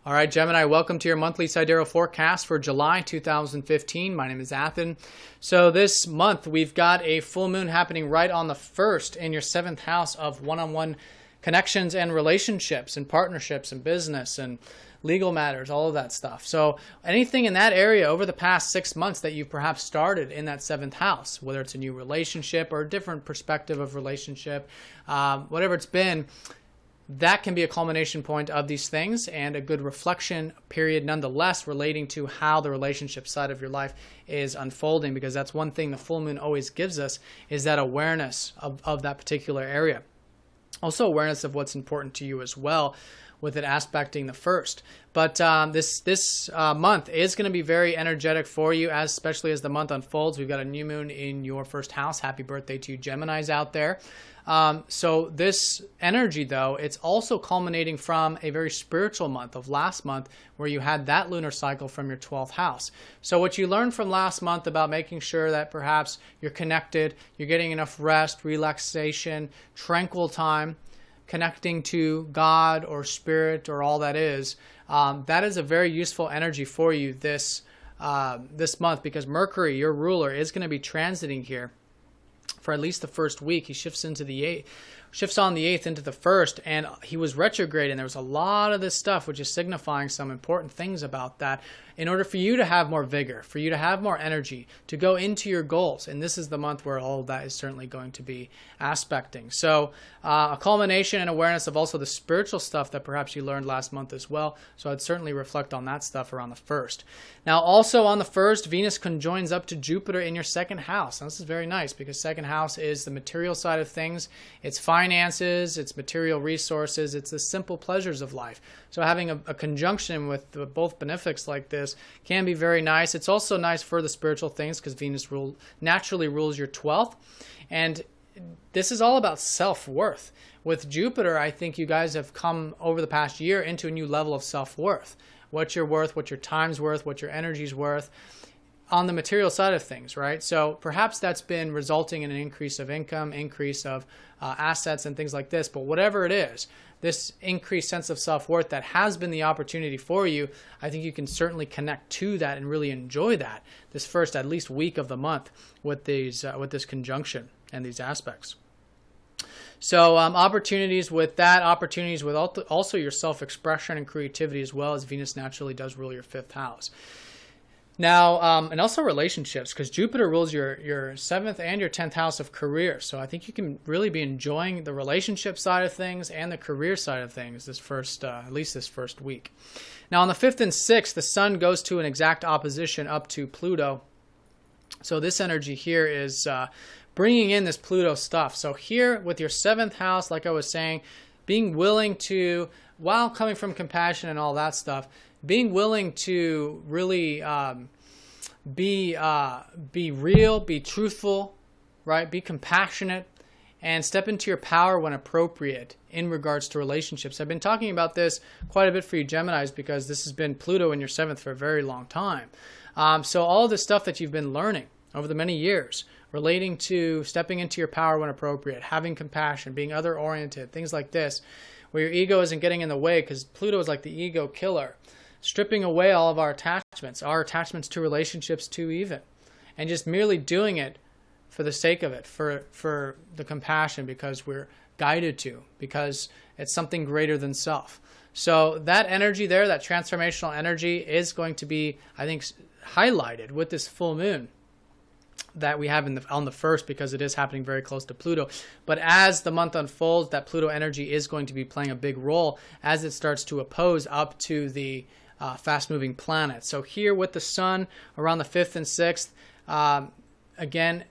All right, Gemini, welcome to your monthly Sidereal forecast for July 2015. My name is Athen. So this month, we've got a full moon happening right on the 1st in your 7th house of one-on-one connections and relationships and partnerships and business and legal matters, all of that stuff. So anything in that area over the past 6 months that you've perhaps started in that 7th house, whether it's a new relationship or a different perspective of relationship, whatever it's been, that can be a culmination point of these things and a good reflection period nonetheless relating to how the relationship side of your life is unfolding, because that's one thing the full moon always gives us, is that awareness of that particular area. Also awareness of what's important to you as well, with it aspecting the 1st. But this month is going to be very energetic for you, especially as the month unfolds. We've got a new moon in your 1st house. Happy birthday to you Geminis out there. So this energy, though, it's also culminating from a very spiritual month of last month where you had that lunar cycle from your 12th house. So what you learned from last month about making sure that perhaps you're connected, you're getting enough rest, relaxation, tranquil time, connecting to God or spirit or all that is a very useful energy for you this month, because Mercury, your ruler, is going to be transiting here for at least the 1st week. He shifts on the 8th into the 1st, and he was retrograde, and there was a lot of this stuff which is signifying some important things about that in order for you to have more vigor, for you to have more energy to go into your goals. And this is the month where all of that is certainly going to be aspecting. So a culmination and awareness of also the spiritual stuff that perhaps you learned last month as well. So I'd certainly reflect on that stuff around the 1st. Now also on the 1st, Venus conjoins up to Jupiter in your 2nd house. Now this is very nice because 2nd house is the material side of things. It's finances, it's material resources, it's the simple pleasures of life. So having a conjunction with both benefics like this can be very nice. It's also nice for the spiritual things because Venus naturally rules your 12th. And this is all about self-worth. With Jupiter, I think you guys have come over the past year into a new level of self-worth. What you're worth, what your time's worth, what your energy's worth on the material side of things, right? So perhaps that's been resulting in an increase of income, increase of assets and things like this. But whatever it is, this increased sense of self-worth that has been the opportunity for you, I think you can certainly connect to that and really enjoy that this first at least week of the month with this conjunction and these aspects. So opportunities with that, opportunities with also your self-expression and creativity as well, as Venus naturally does rule your 5th house. Now, and also relationships, because Jupiter rules your 7th and your 10th house of career. So I think you can really be enjoying the relationship side of things and the career side of things at least this 1st week. Now on the 5th and 6th, the Sun goes to an exact opposition up to Pluto. So this energy here is bringing in this Pluto stuff. So here with your 7th house, like I was saying, being willing to, while coming from compassion and all that stuff, being willing to really be real, be truthful, right? Be compassionate, and step into your power when appropriate in regards to relationships. I've been talking about this quite a bit for you Geminis because this has been Pluto in your 7th for a very long time. So all of the stuff that you've been learning over the many years relating to stepping into your power when appropriate, having compassion, being other-oriented, things like this, where your ego isn't getting in the way, because Pluto is like the ego killer. Stripping away all of our attachments to relationships too even, and just merely doing it for the sake of it, for the compassion, because we're guided to, because it's something greater than self. So that energy there, that transformational energy, is going to be, I think, highlighted with this full moon that we have on the 1st, because it is happening very close to Pluto. But as the month unfolds, that Pluto energy is going to be playing a big role as it starts to oppose up to the fast-moving planet. So here with the Sun around the 5th and 6th, again,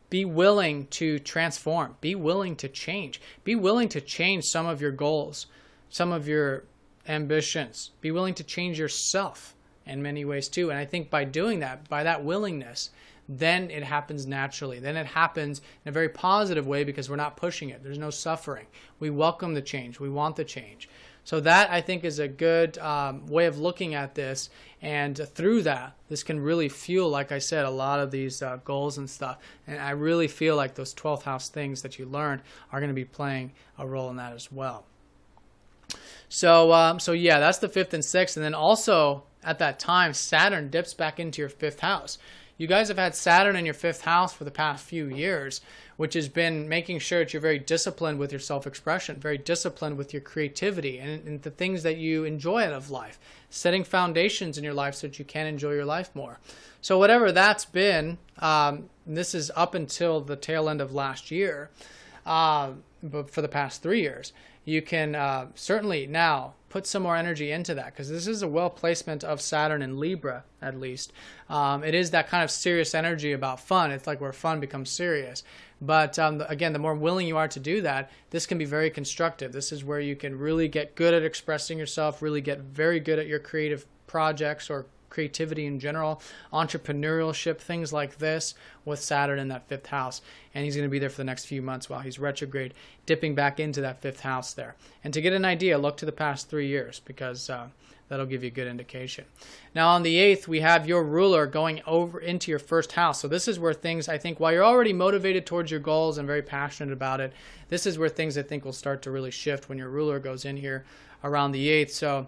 be willing to transform. Be willing to change. Be willing to change some of your goals, some of your ambitions. Be willing to change yourself in many ways too. And I think by doing that, by that willingness, then it happens naturally. Then it happens in a very positive way because we're not pushing it. There's no suffering. We welcome the change. We want the change. So that, I think, is a good way of looking at this. And through that, this can really fuel, like I said, a lot of these goals and stuff. And I really feel like those 12th house things that you learned are going to be playing a role in that as well. So yeah, that's the 5th and 6th. And then also at that time, Saturn dips back into your 5th house. You guys have had Saturn in your 5th house for the past few years, which has been making sure that you're very disciplined with your self-expression, very disciplined with your creativity and the things that you enjoy out of life, setting foundations in your life so that you can enjoy your life more. So whatever that's been, this is up until the tail end of last year, but for the past 3 years, you can certainly now put some more energy into that, because this is a well placement of Saturn in Libra, at least. It is that kind of serious energy about fun. It's like where fun becomes serious. But again, the more willing you are to do that, this can be very constructive. This is where you can really get good at expressing yourself, really get very good at your creative projects or creativity in general, entrepreneurship, things like this, with Saturn in that 5th house. And he's going to be there for the next few months while he's retrograde, dipping back into that 5th house there. And to get an idea, look to the past 3 years, because that'll give you a good indication. Now on the 8th, we have your ruler going over into your 1st house. So this is where things, I think, while you're already motivated towards your goals and very passionate about it, this is where things I think will start to really shift when your ruler goes in here around the 8th. So,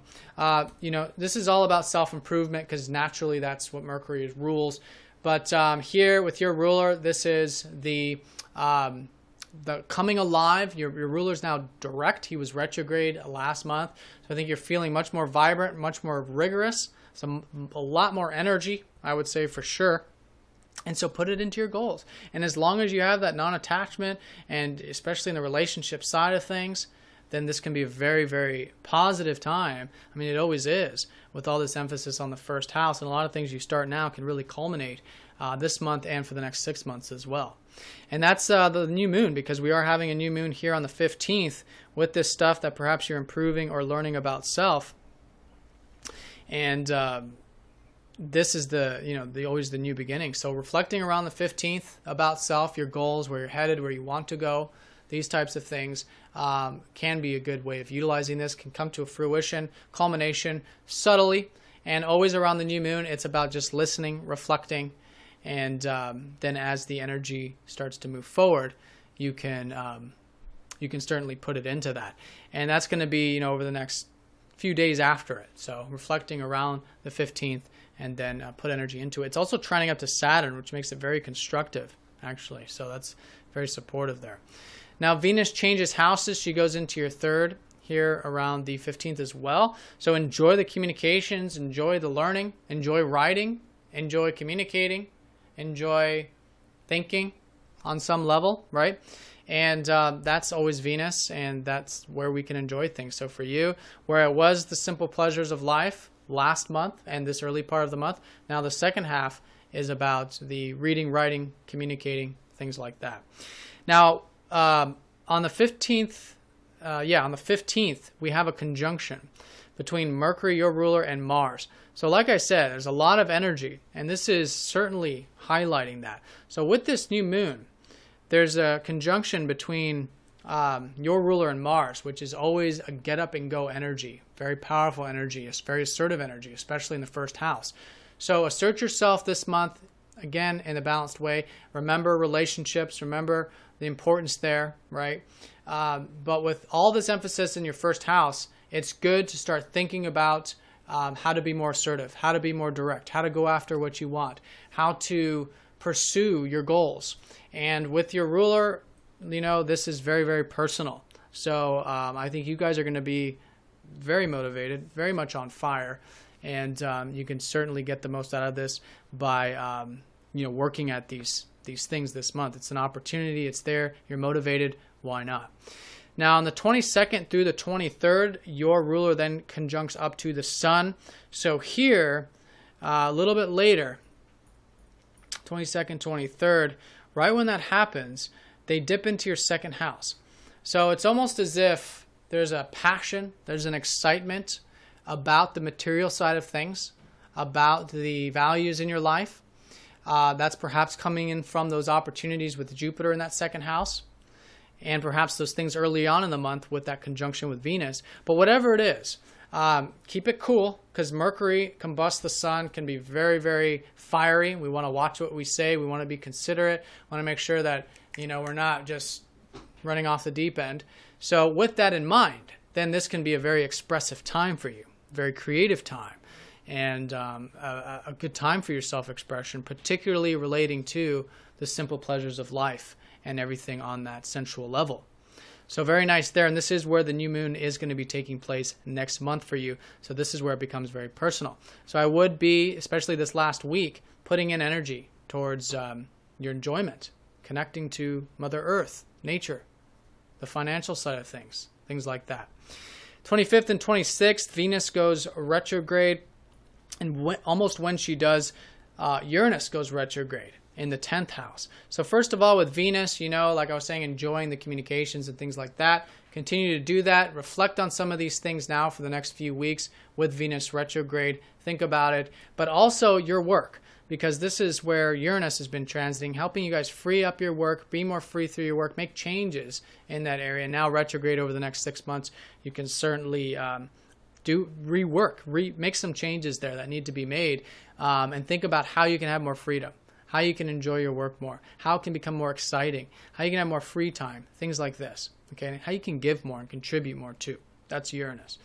this is all about self-improvement, because naturally that's what Mercury rules. But here with your ruler, this is the coming alive. Your ruler's now direct. He was retrograde last month. So I think you're feeling much more vibrant, much more rigorous, a lot more energy, I would say, for sure. And so put it into your goals. And as long as you have that non-attachment, and especially in the relationship side of things, then this can be a very, very positive time. I mean, it always is, with all this emphasis on the 1st house. And a lot of things you start now can really culminate this month and for the next 6 months as well. And that's the new moon, because we are having a new moon here on the 15th with this stuff that perhaps you're improving or learning about self. And this is always the new beginning. So reflecting around the 15th about self, your goals, where you're headed, where you want to go, these types of things can be a good way of utilizing this, can come to a fruition, culmination, subtly, and always around the new moon. It's about just listening, reflecting, and then as the energy starts to move forward, you can certainly put it into that. And that's going to be, over the next few days after it. So reflecting around the 15th, and then put energy into it. It's also trining up to Saturn, which makes it very constructive, actually. So that's very supportive there. Now, Venus changes houses. She goes into your 3rd here around the 15th as well. So enjoy the communications, enjoy the learning, enjoy writing, enjoy communicating, enjoy thinking on some level, right? And that's always Venus, and that's where we can enjoy things. So for you, where it was the simple pleasures of life last month and this early part of the month, now the second half is about the reading, writing, communicating, things like that. Now, on the 15th, we have a conjunction between Mercury, your ruler, and Mars. So like I said, there's a lot of energy, and this is certainly highlighting that. So with this new moon, there's a conjunction between your ruler and Mars, which is always a get up and go energy, very powerful energy, it's very assertive energy, especially in the 1st house. So assert yourself this month, again, in a balanced way. Remember relationships, remember the importance there, right? But with all this emphasis in your 1st house, it's good to start thinking about how to be more assertive, how to be more direct, how to go after what you want, how to pursue your goals. And with your ruler, this is very, very personal. So I think you guys are going to be very motivated, very much on fire. And you can certainly get the most out of this by, working at these things this month. It's an opportunity. It's there. You're motivated. Why not? Now, on the 22nd through the 23rd, your ruler then conjuncts up to the sun. So here, a little bit later, 22nd, 23rd, right when that happens, they dip into your 2nd house. So it's almost as if there's a passion, there's an excitement about the material side of things, about the values in your life. That's perhaps coming in from those opportunities with Jupiter in that 2nd house, and perhaps those things early on in the month with that conjunction with Venus. But whatever it is, keep it cool, because Mercury combusts the sun, can be very, very fiery. We want to watch what we say. We want to be considerate. We want to make sure that we're not just running off the deep end. So with that in mind, then this can be a very expressive time for you, very creative time, and a good time for your self-expression, particularly relating to the simple pleasures of life and everything on that sensual level. So very nice there, and this is where the new moon is going to be taking place next month for you. So this is where it becomes very personal. So I would be, especially this last week, putting in energy towards your enjoyment, connecting to Mother Earth, nature, the financial side of things like that. 25th and 26th, Venus goes retrograde, and almost when she does, Uranus goes retrograde in the 10th house. So first of all, with Venus, like I was saying, enjoying the communications and things like that. Continue to do that. Reflect on some of these things now for the next few weeks with Venus retrograde. Think about it. But also your work, because this is where Uranus has been transiting, helping you guys free up your work, be more free through your work, make changes in that area. Now retrograde over the next 6 months, you can certainly make some changes there that need to be made, and think about how you can have more freedom, how you can enjoy your work more, how it can become more exciting, how you can have more free time, things like this, okay? How you can give more and contribute more too. That's Uranus.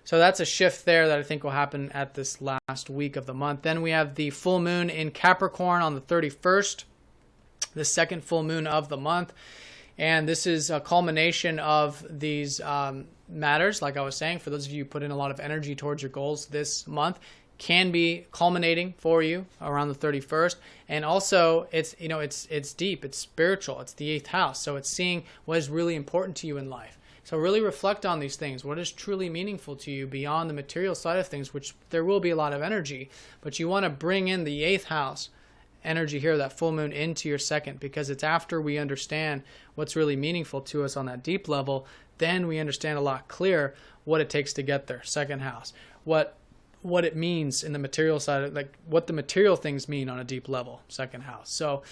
So that's a shift there that I think will happen at this last week of the month. Then we have the full moon in Capricorn on the 31st, the second full moon of the month. And this is a culmination of these matters, like I was saying, for those of you who put in a lot of energy towards your goals this month, can be culminating for you around the 31st. And also it's deep, it's spiritual, it's the 8th house. So it's seeing what is really important to you in life. So really reflect on these things. What is truly meaningful to you beyond the material side of things, which there will be a lot of energy, but you want to bring in the 8th house energy here, that full moon, into your second, because it's after we understand what's really meaningful to us on that deep level, then we understand a lot clearer what it takes to get there. Second house. What it means in the material side, like what the material things mean on a deep level, second house. So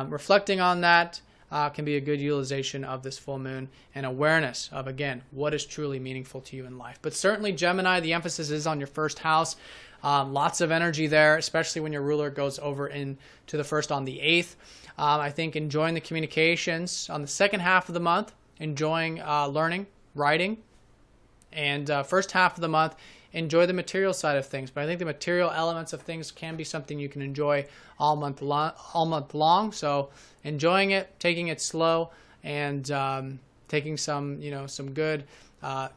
reflecting on that can be a good utilization of this full moon, and awareness of, again, what is truly meaningful to you in life. But certainly Gemini, the emphasis is on your first house. Lots of energy there, especially when your ruler goes over into the first on the 8th. I think enjoying the communications on the second half of the month, enjoying learning, writing, and first half of the month, enjoy the material side of things. But I think the material elements of things can be something you can enjoy all month long. So enjoying it, taking it slow, and taking some good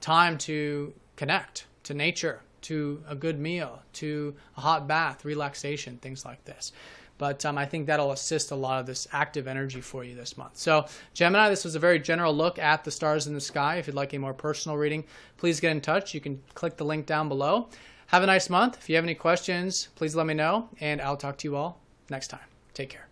time to connect to nature, to a good meal, to a hot bath, relaxation, things like this. But I think that'll assist a lot of this active energy for you this month. So Gemini, this was a very general look at the stars in the sky. If you'd like a more personal reading, please get in touch. You can click the link down below. Have a nice month. If you have any questions, please let me know, and I'll talk to you all next time. Take care.